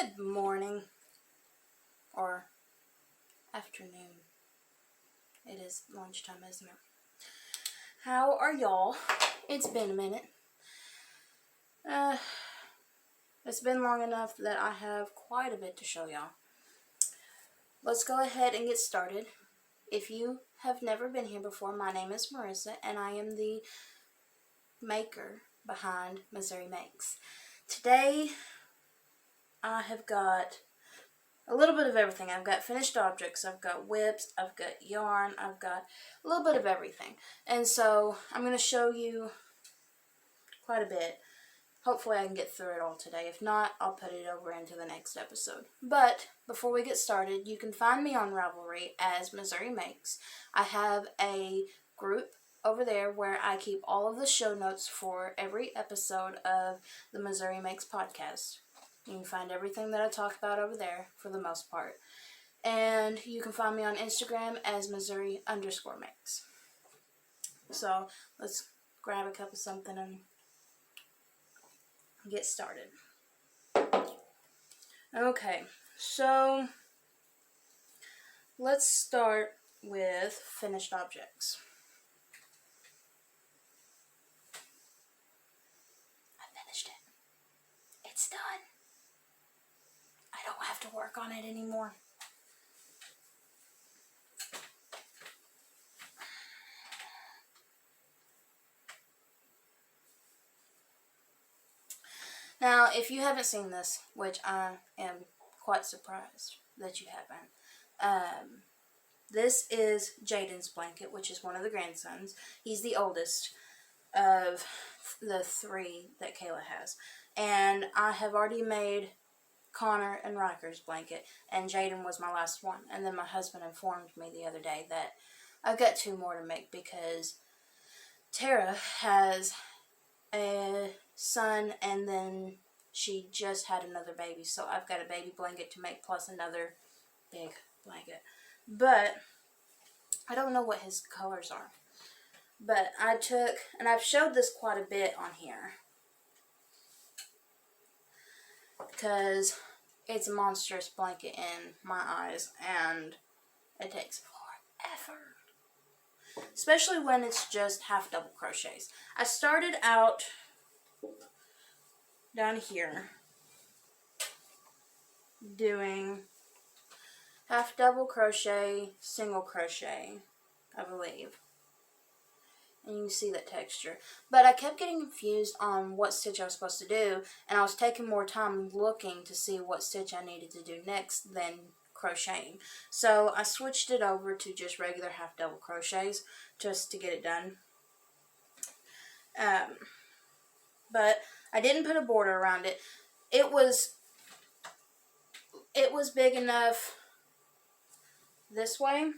Good morning, or afternoon. It is lunchtime, isn't it? How are y'all? It's been a minute. It's been long enough that I have quite a bit to show y'all. Let's go ahead and get started. If you have never been here before, my name is Marissa, and I am the maker behind Missouri Makes. Today, I have got a little bit of everything. I've got finished objects, I've got whips, I've got yarn, I've got a little bit of everything. And so I'm going to show you quite a bit. Hopefully I can get through it all today. If not, I'll put it over into the next episode. But before we get started, you can find me on Ravelry as Missouri Makes. I have a group over there where I keep all of the show notes for every episode of the Missouri Makes podcast. You can find everything that I talk about over there for the most part. And you can find me on Instagram as Missouri_Makes. So let's grab a cup of something and get started. Okay, so let's start with finished objects. I finished it. It's done. I don't have to work on it anymore. Now, if you haven't seen this, which I am quite surprised that you haven't, this is Jaden's blanket, which is one of the grandsons. He's the oldest of the three that Kayla has. And I have already made Connor and Riker's blanket, and Jaden was my last one. And then my husband informed me the other day that I've got 2 more to make because Tara has a son, and then she just had another baby, so I've got a baby blanket to make plus another big blanket. But I don't know what his colors are. But I took, and I've showed this quite a bit on here because it's a monstrous blanket in my eyes, and it takes forever. Especially when it's just half double crochets. I started out down here doing half double crochet, single crochet, I believe. And you can see that texture. But I kept getting confused on what stitch I was supposed to do, and I was taking more time looking to see what stitch I needed to do next than crocheting. So I switched it over to just regular half double crochets just to get it done. But I didn't put a border around it. It was big enough this way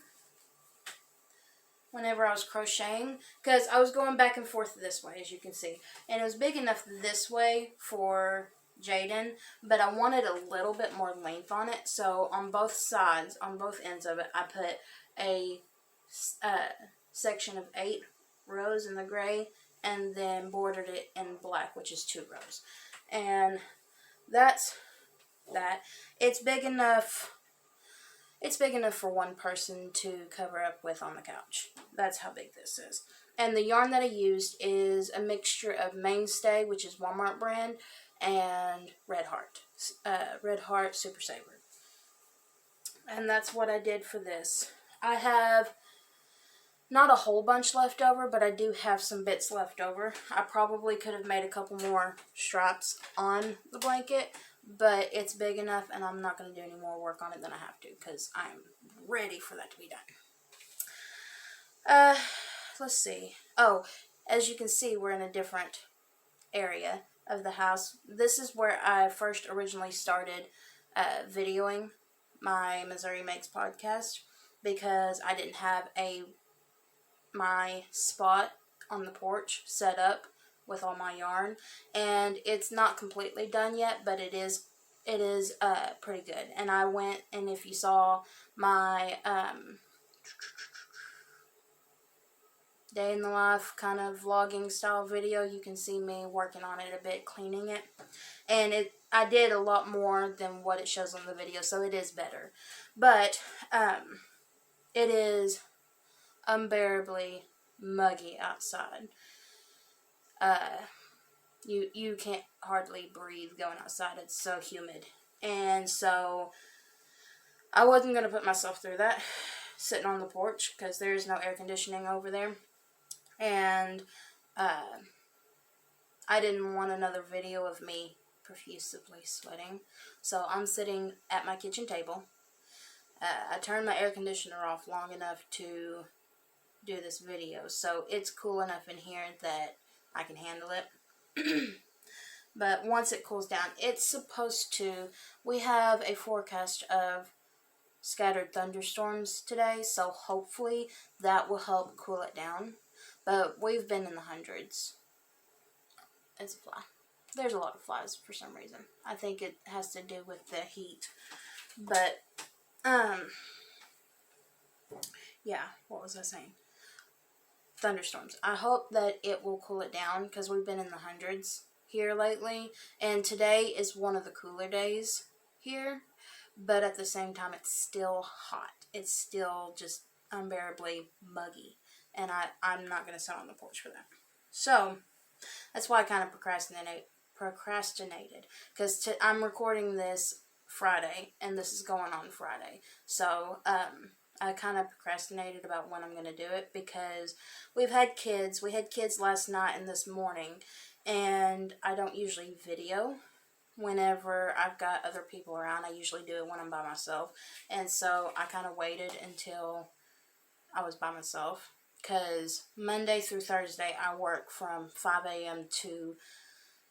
whenever I was crocheting, because I was going back and forth this way, as you can see, and it was big enough this way for Jaden, but I wanted a little bit more length on it, so on both sides, on both ends of it, I put a section of 8 rows in the gray, and then bordered it in black, which is 2 rows, and that's that. It's big enough for one person to cover up with on the couch. That's how big this is. And the yarn that I used is a mixture of Mainstay, which is Walmart brand, and Red Heart Super Saver. And that's what I did for this. I have not a whole bunch left over, but I do have some bits left over. I probably could have made a couple more straps on the blanket, but it's big enough, and I'm not going to do any more work on it than I have to, because I'm ready for that to be done. Let's see. Oh, as you can see, we're in a different area of the house. This is where I first originally started videoing my Missouri Makes podcast, because I didn't have my spot on the porch set up with all my yarn, and it's not completely done yet, but it is pretty good. And I went, and if you saw my day in the life kind of vlogging style video, you can see me working on it a bit, cleaning it, and I did a lot more than what it shows on the video, so it is better. But it is unbearably muggy outside. You can't hardly breathe going outside. It's so humid. And so I wasn't going to put myself through that sitting on the porch because there's no air conditioning over there. And I didn't want another video of me profusely sweating. So I'm sitting at my kitchen table. I turned my air conditioner off long enough to do this video. So it's cool enough in here that I can handle it. But once it cools down, it's supposed to, we have a forecast of scattered thunderstorms today, so hopefully that will help cool it down. But we've been in the hundreds. It's a fly. There's a lot of flies for some reason. I think it has to do with the heat. But, yeah, what was I saying? Thunderstorms. I hope that it will cool it down because we've been in the hundreds here lately, and today is one of the cooler days here, but at the same time it's still hot. It's still just unbearably muggy, and I'm not going to sit on the porch for that. So that's why I kind of procrastinated because I'm recording this Friday, and this is going on Friday, so I kind of procrastinated about when I'm going to do it because we've had kids. We had kids last night and this morning, and I don't usually video whenever I've got other people around. I usually do it when I'm by myself, and so I kind of waited until I was by myself because Monday through Thursday I work from 5 a.m. to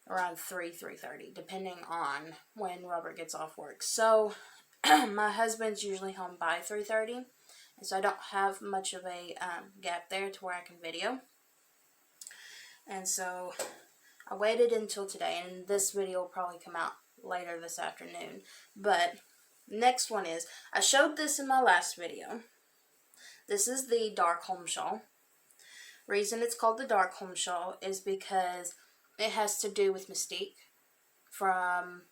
around 3:30, depending on when Robert gets off work. So my husband's usually home by 3:30, and so I don't have much of a gap there to where I can video. And so I waited until today, and this video will probably come out later this afternoon. But next one is, I showed this in my last video. This is the Darkholme shawl. Reason it's called the Darkholme shawl is because it has to do with Mystique from,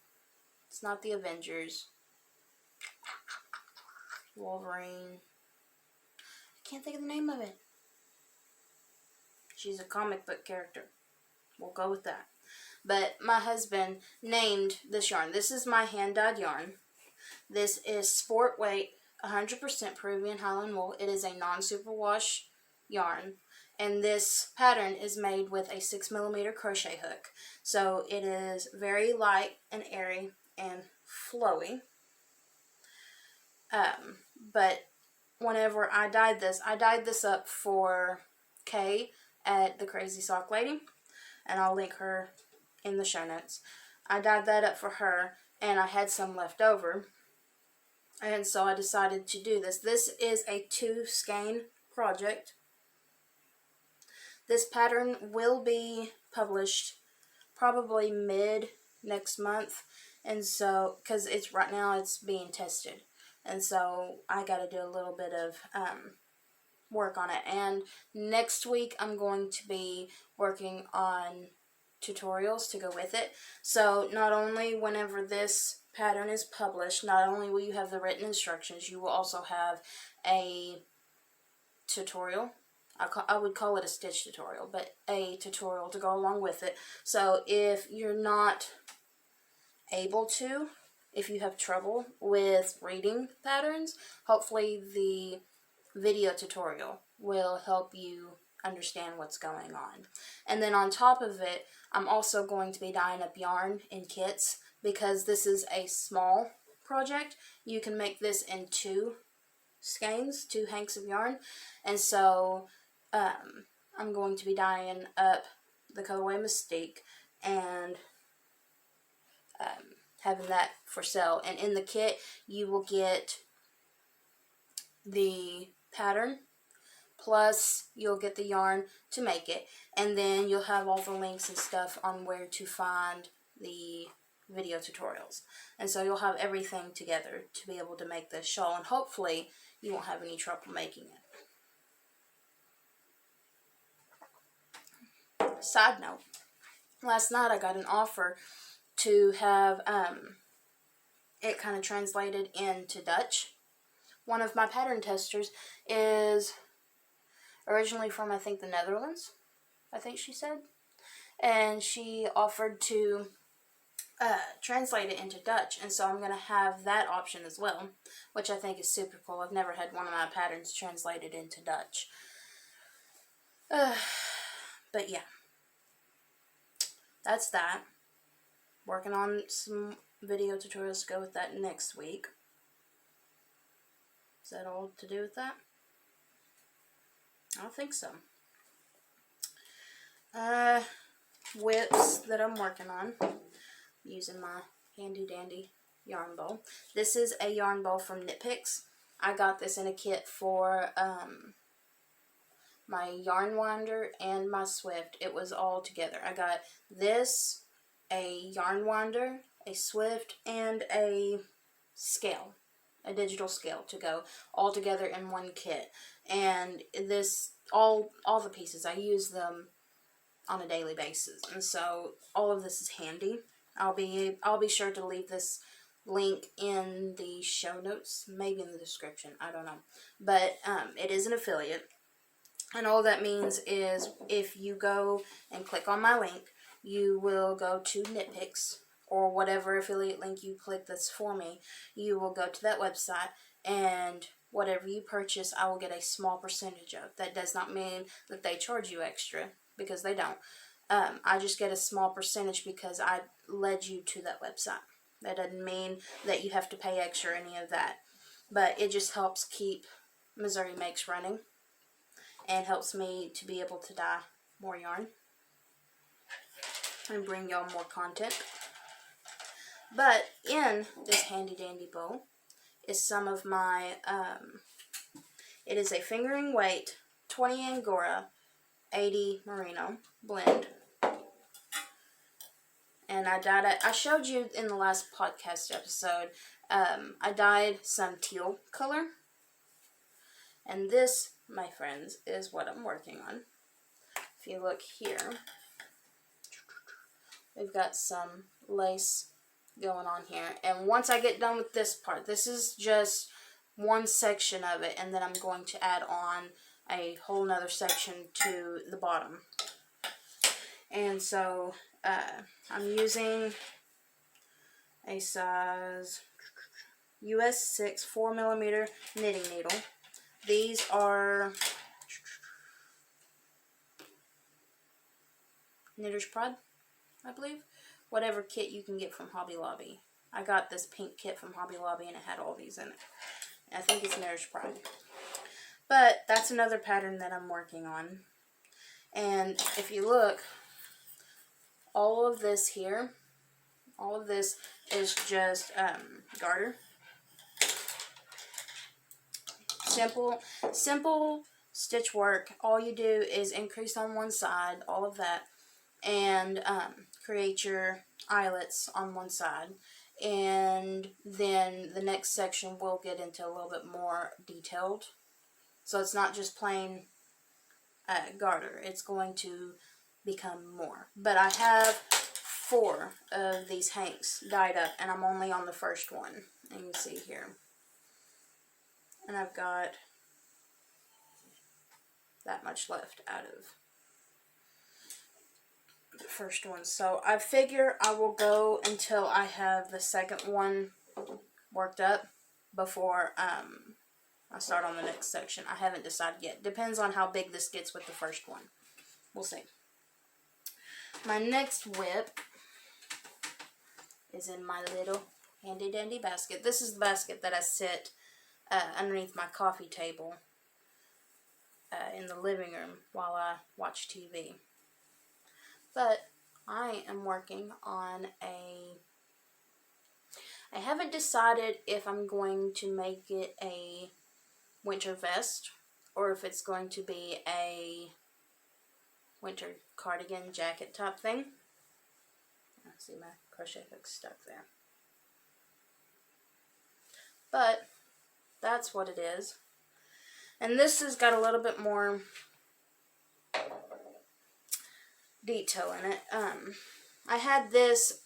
it's not the Avengers, Wolverine, I can't think of the name of it. She's a comic book character. We'll go with that. But my husband named this yarn. This is my hand-dyed yarn. This is sport weight, 100% Peruvian Highland wool. It is a non-superwash yarn. And this pattern is made with a 6mm crochet hook. So it is very light and airy and flowy. But whenever I dyed this up for Kay at the Crazy Sock Lady. And I'll link her in the show notes. I dyed that up for her, and I had some left over, and so I decided to do this. This is a 2-skein project. This pattern will be published probably mid next month, and so, because it's right now it's being tested, and so I got to do a little bit of work on it. And next week I'm going to be working on tutorials to go with it. So not only whenever this pattern is published, not only will you have the written instructions, you will also have a tutorial. I would call it a stitch tutorial, but a tutorial to go along with it. So if you're not able to, if you have trouble with reading patterns, hopefully the video tutorial will help you understand what's going on. And then on top of it, I'm also going to be dyeing up yarn in kits because this is a small project. You can make this in 2 skeins, 2 hanks of yarn. And so I'm going to be dyeing up the colorway Mystique and having that for sale. And in the kit, you will get the pattern, plus you'll get the yarn to make it, and then you'll have all the links and stuff on where to find the video tutorials. And so you'll have everything together to be able to make this shawl, and hopefully you won't have any trouble making it. Side note, last night I got an offer to have it kind of translated into Dutch. One of my pattern testers is originally from, I think, the Netherlands, I think she said. And she offered to translate it into Dutch, and so I'm going to have that option as well, which I think is super cool. I've never had one of my patterns translated into Dutch. But yeah, that's that. Working on some video tutorials to go with that next week. Is that all to do with that? I don't think so. Whips that I'm working on using my handy dandy yarn bowl. This is a yarn bowl from Knit Picks. I got this in a kit for my yarn winder and my Swift. It was all together. I got this, a yarn winder, a Swift, and a scale, a digital scale to go all together in one kit. And this, all the pieces, I use them on a daily basis, and so all of this is handy. I'll be sure to leave this link in the show notes, maybe in the description, I don't know. But it is an affiliate, and all that means is if you go and click on my link, you will go to Knit Picks, or whatever affiliate link you click that's for me. You will go to that website, and whatever you purchase, I will get a small percentage of. That does not mean that they charge you extra, because they don't. I just get a small percentage because I led you to that website. That doesn't mean that you have to pay extra or any of that. But it just helps keep Missouri Makes running, and helps me to be able to dye more yarn and bring y'all more content. But in this handy dandy bowl is some of my, it is a fingering weight 20 Angora 80 merino blend, and I dyed it. I showed you in the last podcast episode, I dyed some teal color, and this, my friends, is what I'm working on. If you look here, we've got some lace going on here, and once I get done with this part, this is just one section of it, and then I'm going to add on a whole nother section to the bottom. And so I'm using a size US 6 4mm knitting needle. These are Knitter's Pride, I believe. Whatever kit you can get from Hobby Lobby. I got this pink kit from Hobby Lobby, and it had all these in it. I think it's Knitter's Pride. But that's another pattern that I'm working on. And if you look, all of this here, all of this is just garter. Simple stitch work. All you do is increase on one side, all of that, and create your eyelets on one side. And then the next section will get into a little bit more detailed. So it's not just plain garter. It's going to become more. But I have 4 of these hanks dyed up, and I'm only on the first one. And you can see here. And I've got that much left out of the first one. So I figure I will go until I have the second one worked up before I start on the next section. I haven't decided yet. Depends on how big this gets with the first one. We'll see. My next whip is in my little handy dandy basket. This is the basket that I sit underneath my coffee table in the living room while I watch TV. But I am working on I haven't decided if I'm going to make it a winter vest or if it's going to be a winter cardigan jacket type thing. See, my crochet hook stuck there. But that's what it is. And this has got a little bit more detail in it. I had this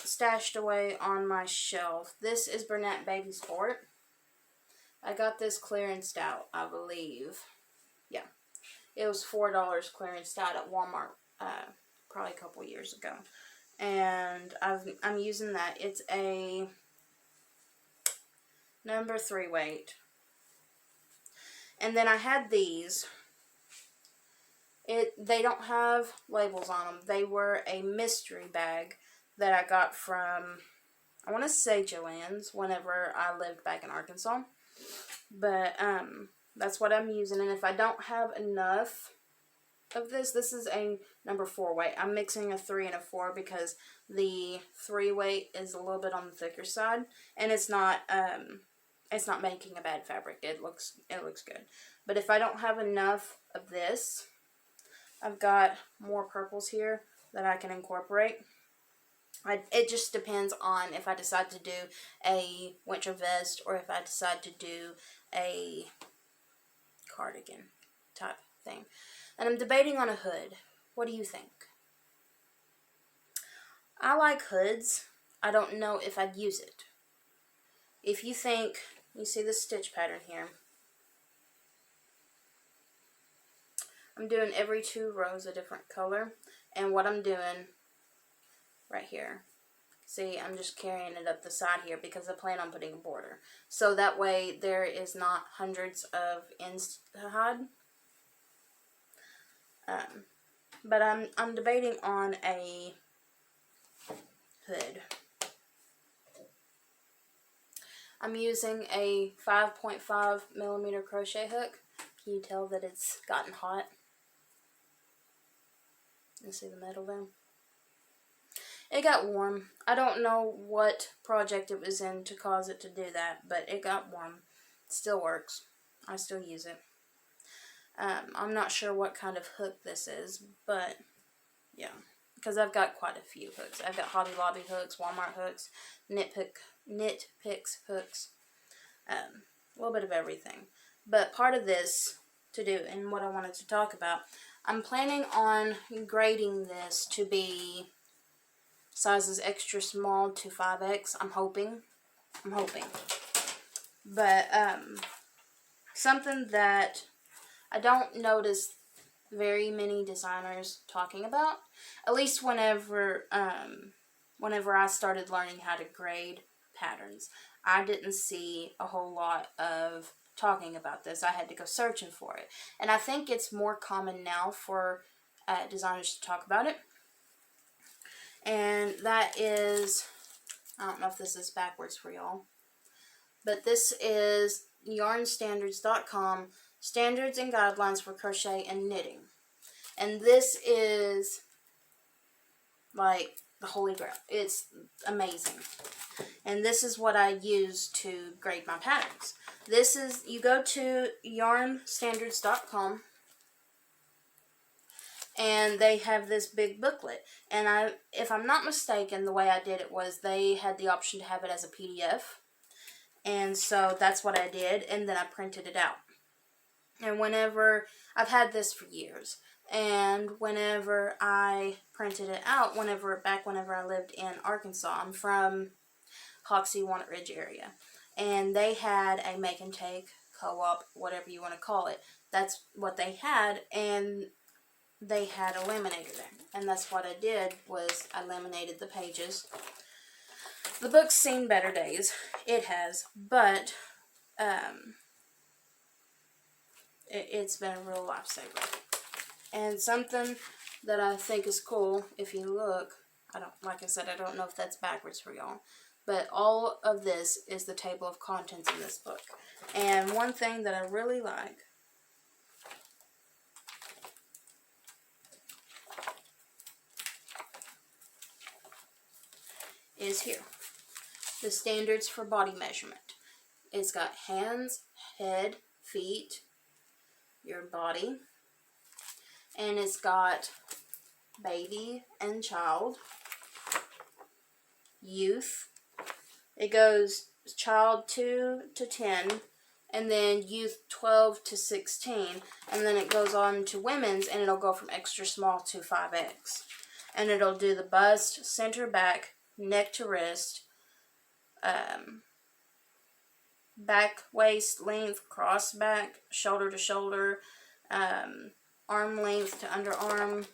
stashed away on my shelf. This is Bernat Baby Sport. I got this clearanced out, I believe. Yeah. It was $4 clearanced out at Walmart probably a couple years ago. And I'm using that. It's a number 3 weight. And then I had these. They don't have labels on them. They were a mystery bag that I got from, I want to say Joann's, whenever I lived back in Arkansas. But that's what I'm using. And if I don't have enough of this is a number 4 weight. I'm mixing a 3 and a 4 because the 3 weight is a little bit on the thicker side, and it's not making a bad fabric. It looks good. But if I don't have enough of this, I've got more purples here that I can incorporate. It just depends on if I decide to do a winter vest or if I decide to do a cardigan type thing. And I'm debating on a hood. What do you think? I like hoods. I don't know if I'd use it. If you think, you see the stitch pattern here. I'm doing every 2 rows a different color. And what I'm doing right here, see, I'm just carrying it up the side here because I plan on putting a border. So that way there is not hundreds of ends to hide. But I'm debating on a hood. I'm using a 5.5 millimeter crochet hook. Can you tell that it's gotten hot? You see the metal there? It got warm. I don't know what project it was in to cause it to do that, but it got warm. It still works. I still use it. I'm not sure what kind of hook this is, but yeah, because I've got quite a few hooks. I've got Hobby Lobby hooks, Walmart hooks, Knit Picks hooks, a little bit of everything. But part of this to do, and what I wanted to talk about, I'm planning on grading this to be sizes extra small to 5X. I'm hoping. But something that I don't notice very many designers talking about, at least whenever I started learning how to grade patterns, I didn't see a whole lot of talking about this. I had to go searching for it, and I think it's more common now for designers to talk about it. And that is, I don't know if this is backwards for y'all, but this is yarnstandards.com, Standards and Guidelines for Crochet and Knitting. And this is like the holy grail. It's amazing. And this is what I use to grade my patterns. This is, you go to yarnstandards.com, and they have this big booklet. And if I'm not mistaken, the way I did it was they had the option to have it as a PDF. And so that's what I did, and then I printed it out. And whenever, I've had this for years, and whenever I printed it out, whenever I lived in Arkansas, I'm from Hoxie, Walnut Ridge area, and they had a make and take co-op, whatever you want to call it. That's what they had, and they had a laminator there, and that's what I did, was I laminated the pages. The book's seen better days. It has, but it's been a real lifesaver. And something that I think is cool, if you look, like I said, I don't know if that's backwards for y'all, but all of this is the table of contents in this book. And one thing that I really like is here. The standards for body measurement. It's got hands, head, feet, your body, and it's got baby and child, youth. It goes child 2 to 10, and then youth 12 to 16, and then it goes on to women's, and it'll go from extra small to 5X. And it'll do the bust, center, back, neck to wrist, back waist length, cross back, shoulder to shoulder, arm length to underarm,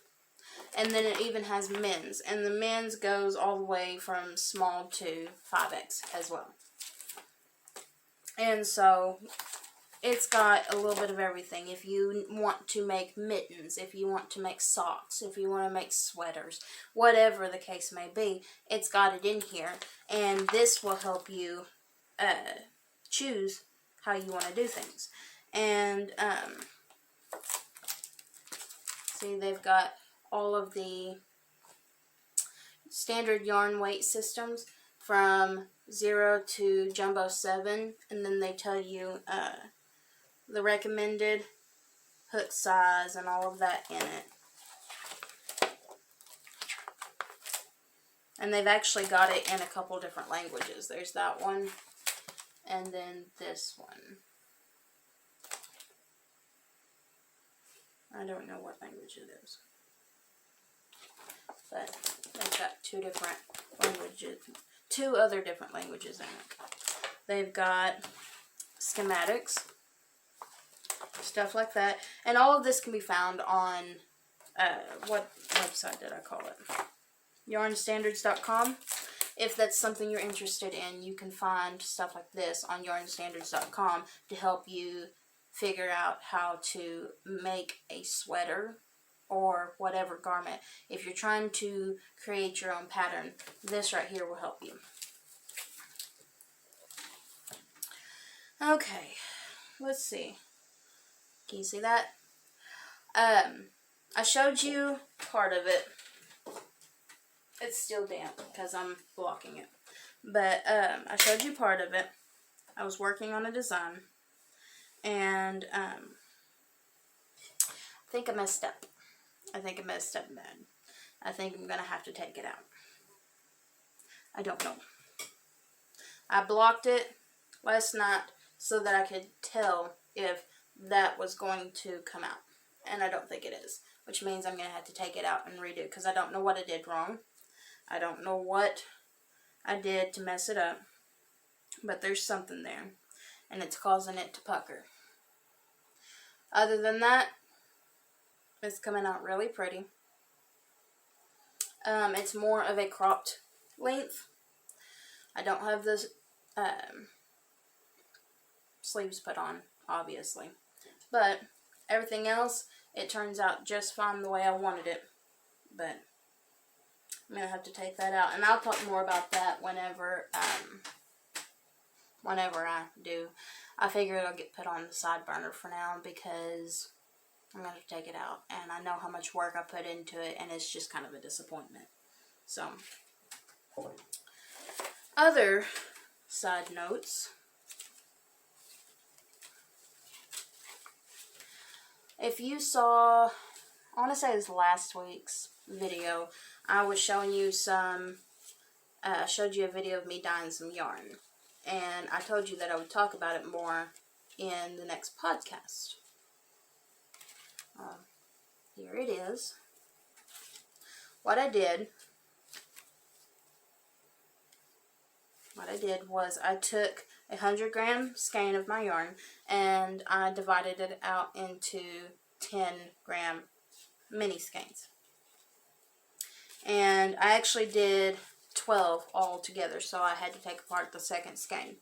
and then it even has men's, and the men's goes all the way from small to 5X as well. And so it's got a little bit of everything. If you want to make mittens, if you want to make socks, if you want to make sweaters, whatever the case may be, it's got it in here. And this will help you choose how you want to do things. And see, they've got all of the standard yarn weight systems from 0 to Jumbo 7, and then they tell you the recommended hook size and all of that in it. And they've actually got it in a couple different languages. There's that one, and then this one. I don't know what language it is, but they've got two different languages, two other different languages in it. They've got schematics, stuff like that, and all of this can be found on, what website did I call it? yarnstandards.com. If that's something you're interested in, you can find stuff like this on yarnstandards.com to help you figure out how to make a sweater or whatever garment. If you're trying to create your own pattern, this right here will help you. Okay, let's see. Can you see that? I showed you part of it. It's still damp because I'm blocking it. But I showed you part of it. I was working on a design. And I think I messed up. I think I messed up bad. I think I'm going to have to take it out. I don't know. I blocked it last night so that I could tell if that was going to come out. And I don't think it is. Which means I'm going to have to take it out and redo it because I don't know what I did wrong. I don't know what I did to mess it up. But there's something there. And it's causing it to pucker. Other than that, it's coming out really pretty. It's more of a cropped length. I don't have the sleeves put on, obviously. But everything else, it turns out just fine the way I wanted it. But I'm going to have to take that out. And I'll talk more about that whenever I do. I figure it'll get put on the side burner for now because I'm going to take it out. And I know how much work I put into it, and it's just kind of a disappointment. So, other side notes. If you saw, I want to say it was last week's video, I was showing you showed you a video of me dyeing some yarn. And I told you that I would talk about it more in the next podcast. Here it is. What I did was I took a 100-gram skein of my yarn and I divided it out into 10-gram mini skeins. And I actually did 12 all together, so I had to take apart the second skein.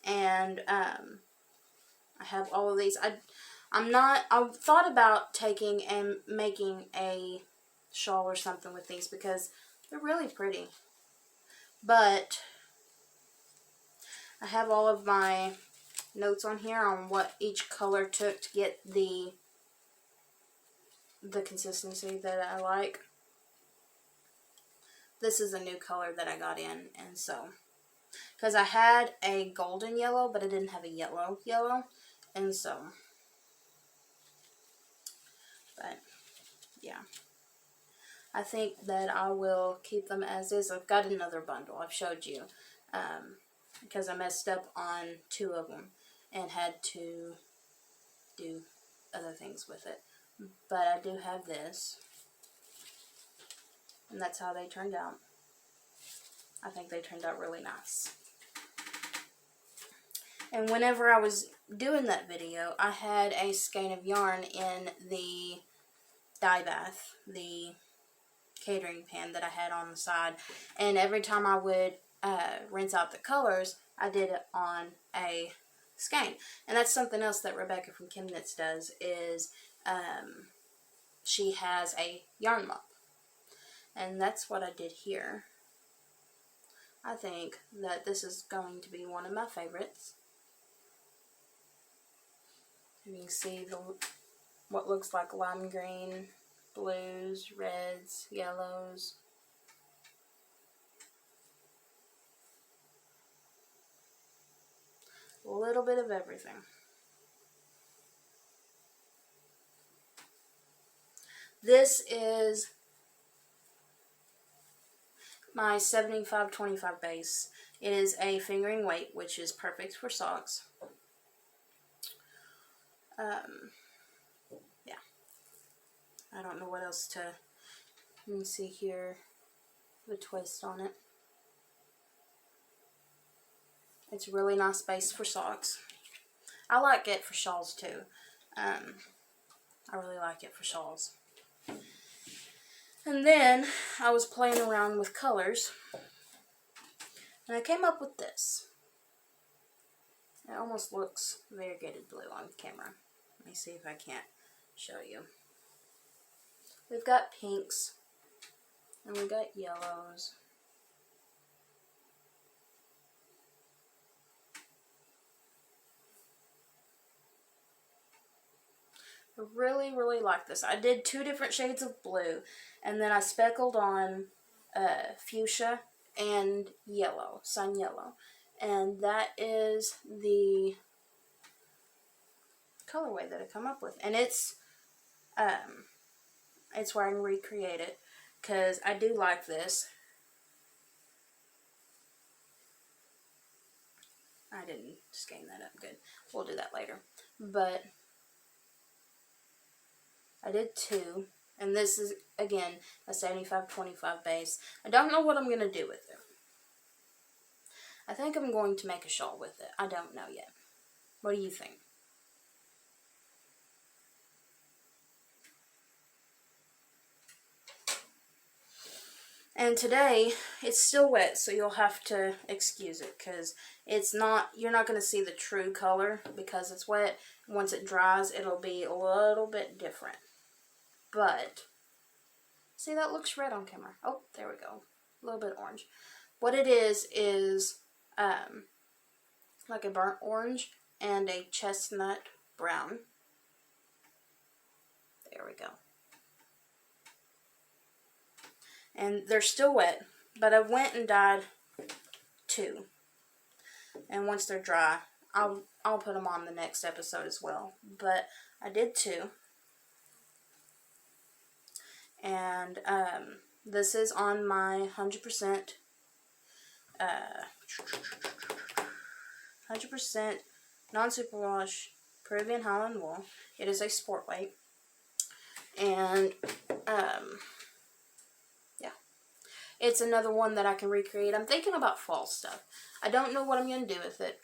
And I have all of these. I thought about taking and making a shawl or something with these because they're really pretty. But I have all of my notes on here on what each color took to get the consistency that I like. This is a new color that I got in, and so, because I had a golden yellow, but I didn't have a yellow, and so, but, yeah. I think that I will keep them as is. I've got another bundle I've showed you, because I messed up on 2 of them, and had to do other things with it. But I do have this. And that's how they turned out. I think they turned out really nice. And whenever I was doing that video, I had a skein of yarn in the dye bath, the catering pan that I had on the side, and every time I would rinse out the colors, I did it on a skein. And that's something else that Rebecca from Kim Knits does, is she has a yarn mop. And that's what I did here. I think that this is going to be one of my favorites. You can see what looks like lime green, blues, reds, yellows. A little bit of everything. This is my 75-25 base. It is a fingering weight, which is perfect for socks. Yeah. I don't know what else to... Let me see here. The twist on it. It's a really nice base for socks. I like it for shawls too. I really like it for shawls. And then I was playing around with colors, and I came up with this. It almost looks variegated blue on camera. Let me see if I can't show you. We've got pinks, and we've got yellows. I really, really like this. I did 2 different shades of blue, and then I speckled on fuchsia and yellow, sun yellow. And that is the colorway that I come up with. And it's where I can recreate it, because I do like this. I didn't skein that up good. We'll do that later. But I did 2, and this is, again, a 75-25 base. I don't know what I'm going to do with it. I think I'm going to make a shawl with it. I don't know yet. What do you think? And today, it's still wet, so you'll have to excuse it, because it's not, you're not going to see the true color because it's wet. Once it dries, it'll be a little bit different. But, see, that looks red on camera. Oh, there we go. A little bit orange. What it is like a burnt orange and a chestnut brown. There we go. And they're still wet, but I went and dyed 2. And once they're dry, I'll put them on the next episode as well. But I did 2. And this is on my 100% non-superwash Peruvian Highland wool. It is a sport weight. And yeah, it's another one that I can recreate. I'm thinking about fall stuff. I don't know what I'm going to do with it.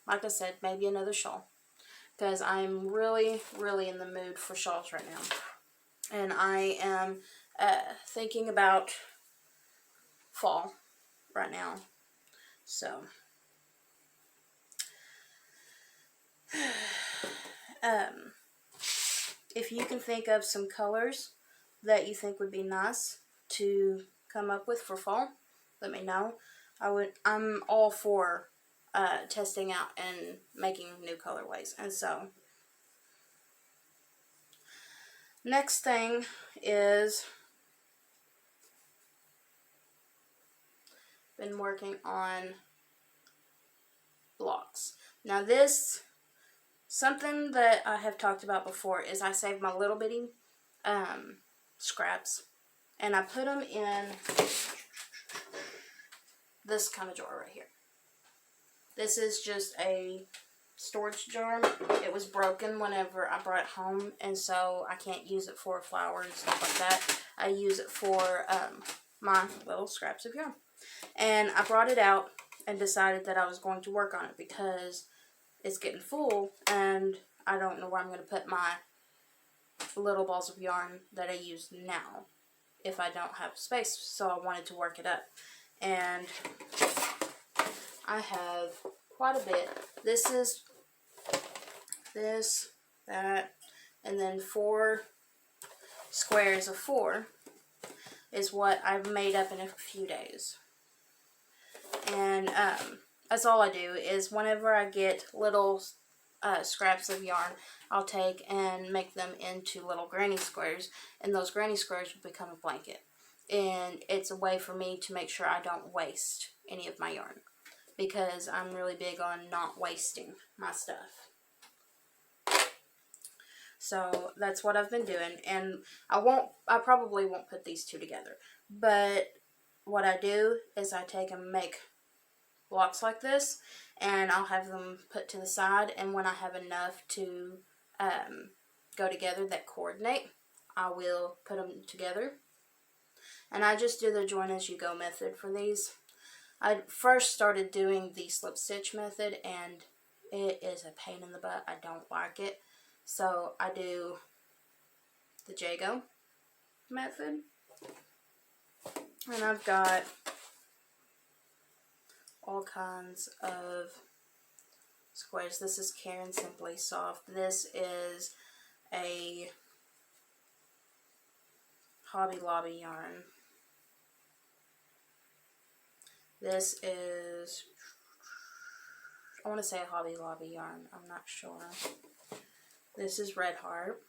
Like I said, maybe another shawl, because I'm really, really in the mood for shawls right now. And I am thinking about fall right now. So, if you can think of some colors that you think would be nice to come up with for fall, let me know. I'm all for testing out and making new colorways. And so, next thing is, been working on blocks. Now this, something that I have talked about before, is I save my little bitty scraps, and I put them in this kind of jar right here. This is just a storage jar. It was broken whenever I brought it home, and so I can't use it for flour and stuff like that. I use it for my little scraps of yarn. And I brought it out and decided that I was going to work on it because it's getting full and I don't know where I'm going to put my little balls of yarn that I use now if I don't have space. So I wanted to work it up. And I have quite a bit. This is this, that, and then 4 squares of 4 is what I've made up in a few days. And that's all I do is whenever I get little scraps of yarn, I'll take and make them into little granny squares, and those granny squares will become a blanket. And it's a way for me to make sure I don't waste any of my yarn, because I'm really big on not wasting my stuff. So that's what I've been doing, and I probably won't put these two together, but what I do is I take and make blocks like this, and I'll have them put to the side, and when I have enough to go together that coordinate, I will put them together. And I just do the join as you go method for these. I first started doing the slip stitch method, and it is a pain in the butt. I don't like it. So I do the Jago method. And I've got all kinds of squares. This is Caron Simply Soft. This is a Hobby Lobby yarn. This is, I want to say a Hobby Lobby yarn. I'm not sure. This is Red Heart.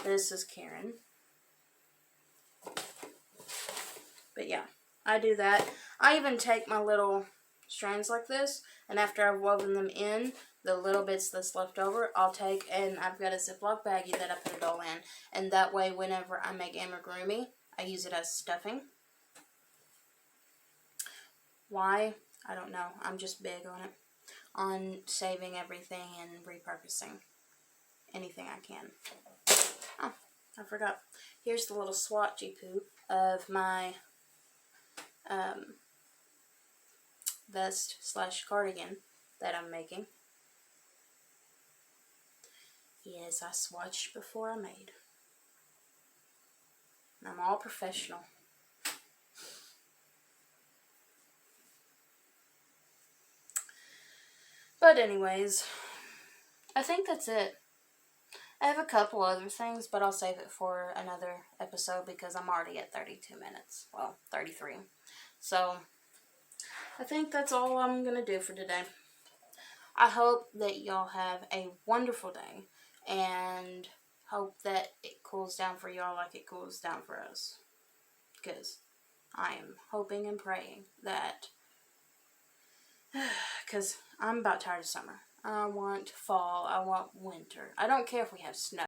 This is Caron. But yeah, I do that. I even take my little strands like this, and after I've woven them in, the little bits that's left over, I'll take, and I've got a Ziploc baggie that I put it all in. And that way, whenever I make amigurumi, I use it as stuffing. Why? I don't know. I'm just big on it. On saving everything and repurposing anything I can. Oh, I forgot. Here's the little swatchy poop of my vest / cardigan that I'm making. Yes, I swatched before I made. I'm all professional. But anyways, I think that's it. I have a couple other things, but I'll save it for another episode because I'm already at 32 minutes. Well, 33. So, I think that's all I'm going to do for today. I hope that y'all have a wonderful day, and hope that it cools down for y'all like it cools down for us. Because I am hoping and praying that, because I'm about tired of summer. I want fall, I want winter. I don't care if we have snow.